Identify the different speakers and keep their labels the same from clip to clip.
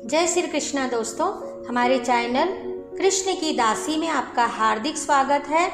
Speaker 1: जय श्री कृष्णा दोस्तों, हमारे चैनल कृष्ण की दासी में आपका हार्दिक स्वागत है।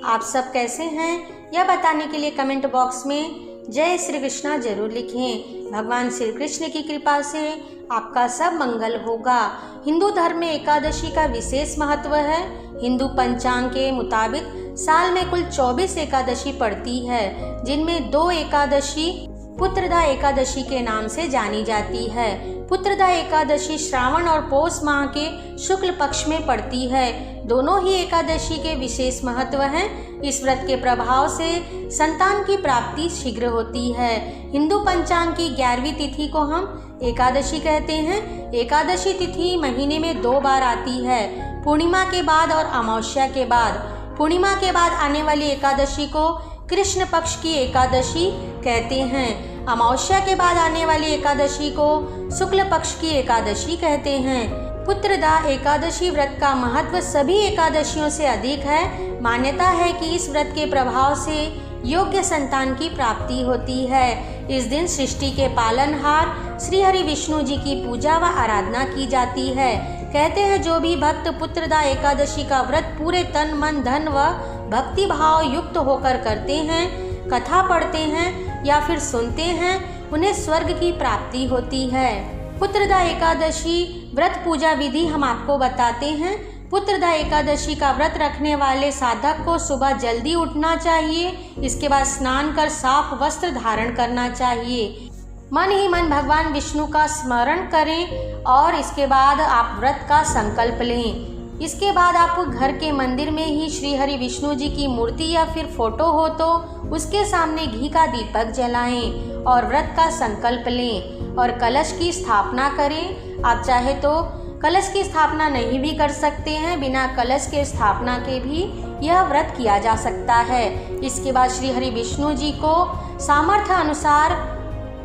Speaker 1: आप सब कैसे हैं यह बताने के लिए कमेंट बॉक्स में जय श्री कृष्णा जरूर लिखें। भगवान श्री कृष्ण की कृपा से आपका सब मंगल होगा। हिंदू धर्म में एकादशी का विशेष महत्व है। हिंदू पंचांग के मुताबिक साल में कुल 24 एकादशी पड़ती है, जिनमें 2 एकादशी पुत्रदा एकादशी के नाम से जानी जाती है। पुत्रदा एकादशी श्रावण और पौष माह के शुक्ल पक्ष में पड़ती है। दोनों ही एकादशी के विशेष महत्व हैं। इस व्रत के प्रभाव से संतान की प्राप्ति शीघ्र होती है। हिंदू पंचांग की 11वीं तिथि को हम एकादशी कहते हैं। एकादशी तिथि महीने में 2 बार आती है, पूर्णिमा के बाद और अमावस्या के बाद। पूर्णिमा के बाद आने वाली एकादशी को कृष्ण पक्ष की एकादशी कहते हैं। अमावस्या के बाद आने वाली एकादशी को शुक्ल पक्ष की एकादशी कहते हैं। पुत्रदा एकादशी व्रत का महत्व सभी एकादशियों से अधिक है। मान्यता है कि इस व्रत के प्रभाव से योग्य संतान की प्राप्ति होती है। इस दिन सृष्टि के पालनहार श्री हरि विष्णु जी की पूजा व आराधना की जाती है। कहते हैं जो भी भक्त पुत्रदा एकादशी का व्रत पूरे तन मन धन व भक्ति भाव युक्त होकर करते हैं, कथा पढ़ते हैं या फिर सुनते हैं, उन्हें स्वर्ग की प्राप्ति होती है। पुत्रदा एकादशी व्रत पूजा विधि हम आपको बताते हैं। पुत्रदा एकादशी का व्रत रखने वाले साधक को सुबह जल्दी उठना चाहिए। इसके बाद स्नान कर साफ वस्त्र धारण करना चाहिए। मन ही मन भगवान विष्णु का स्मरण करें और इसके बाद आप व्रत का संकल्प लें। इसके बाद आप घर के मंदिर में ही श्री हरि विष्णु जी की मूर्ति या फिर फोटो हो तो उसके सामने घी का दीपक जलाएं और व्रत का संकल्प लें और कलश की स्थापना करें। आप चाहे तो कलश की स्थापना नहीं भी कर सकते हैं, बिना कलश के स्थापना के भी यह व्रत किया जा सकता है। इसके बाद श्री हरि विष्णु जी को सामर्थ्य अनुसार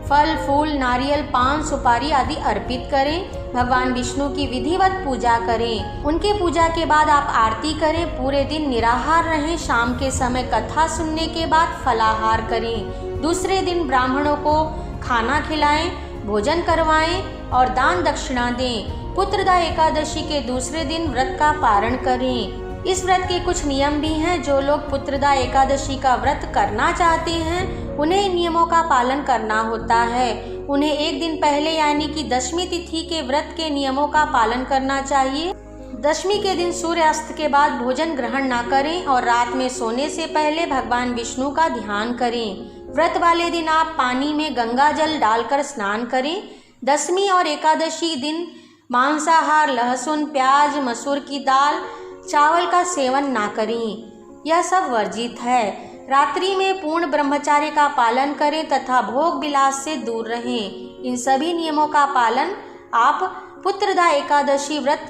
Speaker 1: फल फूल नारियल पान सुपारी आदि अर्पित करें। भगवान विष्णु की विधिवत पूजा करें। उनके पूजा के बाद आप आरती करें। पूरे दिन निराहार रहें। शाम के समय कथा सुनने के बाद फलाहार करें। दूसरे दिन ब्राह्मणों को खाना खिलाएं, भोजन करवाएं और दान दक्षिणा दें। पुत्रदा एकादशी के दूसरे दिन व्रत का पारण करें। इस व्रत के कुछ नियम भी हैं। जो लोग पुत्रदा एकादशी का व्रत करना चाहते हैं उन्हें इन नियमों का पालन करना होता है। उन्हें एक दिन पहले यानी कि 10वीं तिथि के व्रत के नियमों का पालन करना चाहिए। 10वीं के दिन सूर्यास्त के बाद भोजन ग्रहण न करें और रात में सोने से पहले भगवान विष्णु का ध्यान करें। व्रत वाले दिन आप पानी में गंगा जल डालकर स्नान करें। 10वीं और एकादशी दिन मांसाहार लहसुन प्याज मसूर की दाल चावल का सेवन ना करें, यह सब वर्जित है। रात्रि में पूर्ण ब्रह्मचर्य का पालन करें तथा भोग विलास से दूर रहें। इन सभी नियमों का पालन आप पुत्रदा एकादशी व्रत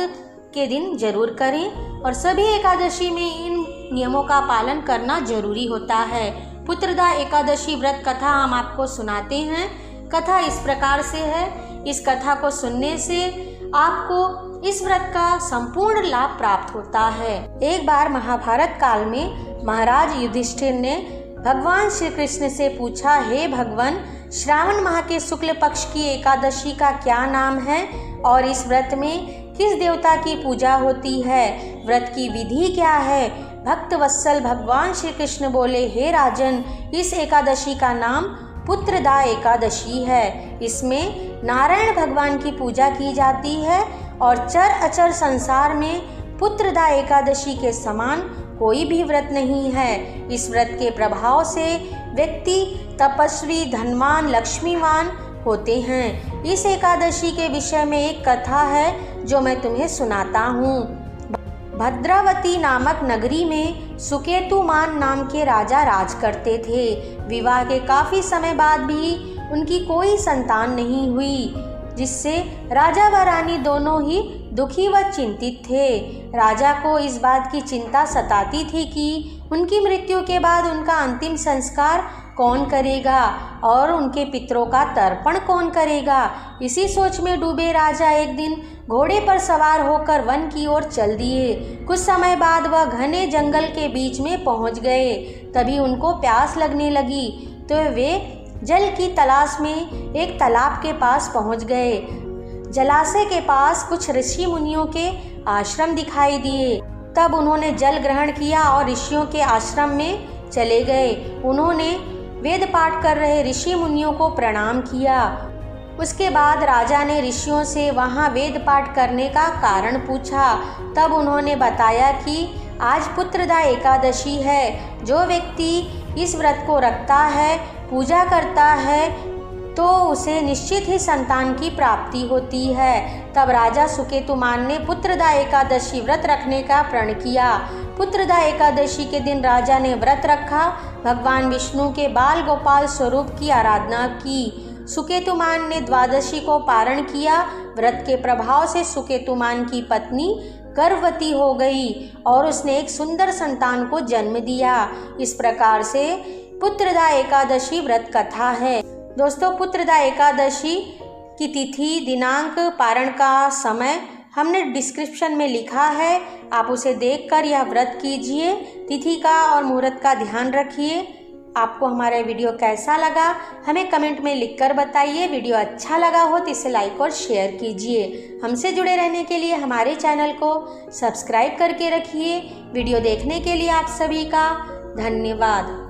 Speaker 1: के दिन जरूर करें और सभी एकादशी में इन नियमों का पालन करना जरूरी होता है। पुत्रदा एकादशी व्रत कथा हम आपको सुनाते हैं। कथा इस प्रकार से है। इस कथा को सुनने से आपको इस व्रत का संपूर्ण लाभ प्राप्त होता है। एक बार महाभारत काल में महाराज युधिष्ठिर ने भगवान श्री कृष्ण से पूछा, हे भगवान, श्रावण माह के शुक्ल पक्ष की एकादशी का क्या नाम है और इस व्रत में किस देवता की पूजा होती है? व्रत की विधि क्या है? भक्त वत्सल भगवान श्री कृष्ण बोले, हे राजन, इस एकादशी का नाम पुत्रदा एकादशी है। इसमें नारायण भगवान की पूजा की जाती है और चर अचर संसार में पुत्रदा एकादशी के समान कोई भी व्रत नहीं है। इस व्रत के प्रभाव से व्यक्ति तपस्वी धनवान लक्ष्मीवान होते हैं। इस एकादशी के विषय में एक कथा है जो मैं तुम्हें सुनाता हूँ। भद्रावती नामक नगरी में सुकेतुमान नाम के राजा राज करते थे। विवाह के काफी समय बाद भी उनकी कोई संतान नहीं हुई, जिससे राजा व रानी दोनों ही दुखी व चिंतित थे। राजा को इस बात की चिंता सताती थी कि उनकी मृत्यु के बाद उनका अंतिम संस्कार कौन करेगा और उनके पितरों का तर्पण कौन करेगा। इसी सोच में डूबे राजा एक दिन घोड़े पर सवार होकर वन की ओर चल दिए। कुछ समय बाद वह घने जंगल के बीच में पहुंच गए। तभी उनको प्यास लगने लगी तो वे जल की तलाश में एक तालाब के पास पहुंच गए। जलाशय के पास कुछ ऋषि मुनियों के आश्रम दिखाई दिए। तब उन्होंने जल ग्रहण किया और ऋषियों के आश्रम में चले गए। उन्होंने वेद पाठ कर रहे ऋषि मुनियों को प्रणाम किया। उसके बाद राजा ने ऋषियों से वहाँ वेद पाठ करने का कारण पूछा। तब उन्होंने बताया कि आज पुत्रदा एकादशी है। जो व्यक्ति इस व्रत को रखता है, पूजा करता है, तो उसे निश्चित ही संतान की प्राप्ति होती है। तब राजा सुकेतुमान ने पुत्रदा एकादशी व्रत रखने का प्रण किया। पुत्रदा एकादशी के दिन राजा ने व्रत रखा, भगवान विष्णु के बाल गोपाल स्वरूप की आराधना की। सुकेतुमान ने द्वादशी को पारण किया। व्रत के प्रभाव से सुकेतुमान की पत्नी गर्भवती हो गई और उसने एक सुंदर संतान को जन्म दिया। इस प्रकार से पुत्रदा एकादशी व्रत कथा है। दोस्तों, पुत्रदा एकादशी की तिथि, दिनांक, पारण का समय हमने डिस्क्रिप्शन में लिखा है। आप उसे देखकर यह व्रत कीजिए। तिथि का और मुहूर्त का ध्यान रखिए। आपको हमारा वीडियो कैसा लगा हमें कमेंट में लिखकर बताइए। वीडियो अच्छा लगा हो तो इसे लाइक और शेयर कीजिए। हमसे जुड़े रहने के लिए हमारे चैनल को सब्सक्राइब करके रखिए। वीडियो देखने के लिए आप सभी का धन्यवाद।